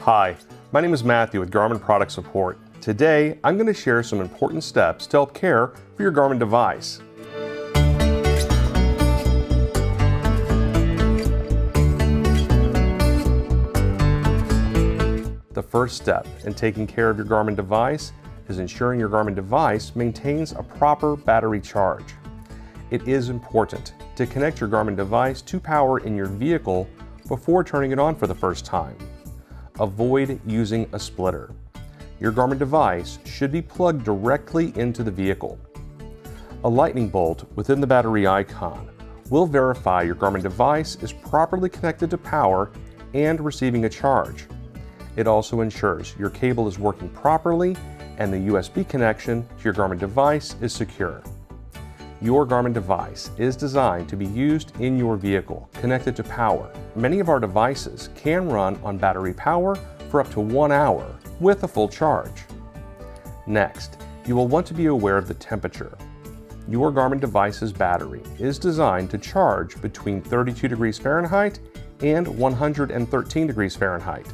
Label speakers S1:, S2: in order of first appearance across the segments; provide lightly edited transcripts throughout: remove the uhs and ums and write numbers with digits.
S1: Hi, my name is Matthew with Garmin Product Support. Today, I'm going to share some important steps to help care for your Garmin device. The first step in taking care of your Garmin device is ensuring your Garmin device maintains a proper battery charge. It is important to connect your Garmin device to power in your vehicle before turning it on for the first time. Avoid using a splitter. Your Garmin device should be plugged directly into the vehicle. A lightning bolt within the battery icon will verify your Garmin device is properly connected to power and receiving a charge. It also ensures your cable is working properly and the USB connection to your Garmin device is secure. Your Garmin device is designed to be used in your vehicle, connected to power. Many of our devices can run on battery power for up to 1 hour with a full charge. Next, you will want to be aware of the temperature. Your Garmin device's battery is designed to charge between 32 degrees Fahrenheit and 113 degrees Fahrenheit.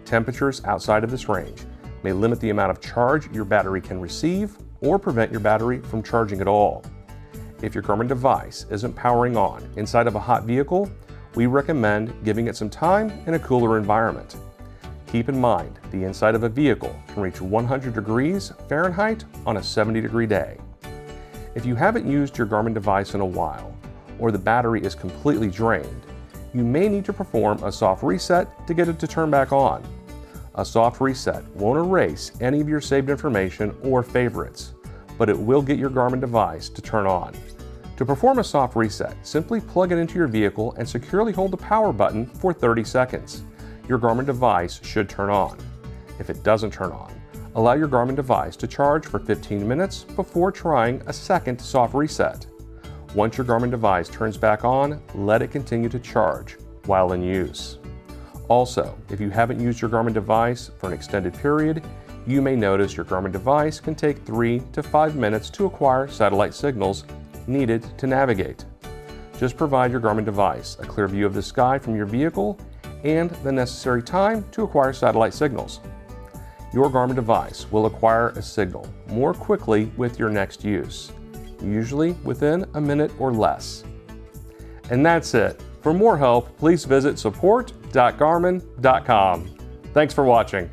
S1: Temperatures outside of this range may limit the amount of charge your battery can receive or prevent your battery from charging at all. If your Garmin device isn't powering on inside of a hot vehicle, we recommend giving it some time in a cooler environment. Keep in mind, the inside of a vehicle can reach 100 degrees Fahrenheit on a 70-degree day. If you haven't used your Garmin device in a while, or the battery is completely drained, you may need to perform a soft reset to get it to turn back on. A soft reset won't erase any of your saved information or favorites, but it will get your Garmin device to turn on. To perform a soft reset, simply plug it into your vehicle and securely hold the power button for 30 seconds. Your Garmin device should turn on. If it doesn't turn on, allow your Garmin device to charge for 15 minutes before trying a second soft reset. Once your Garmin device turns back on, let it continue to charge while in use. Also, if you haven't used your Garmin device for an extended period, you may notice your Garmin device can take 3 to 5 minutes to acquire satellite signals needed to navigate. Just provide your Garmin device a clear view of the sky from your vehicle and the necessary time to acquire satellite signals. Your Garmin device will acquire a signal more quickly with your next use, usually within a minute or less. And that's it. For more help, please visit support.garmin.com. Thanks for watching.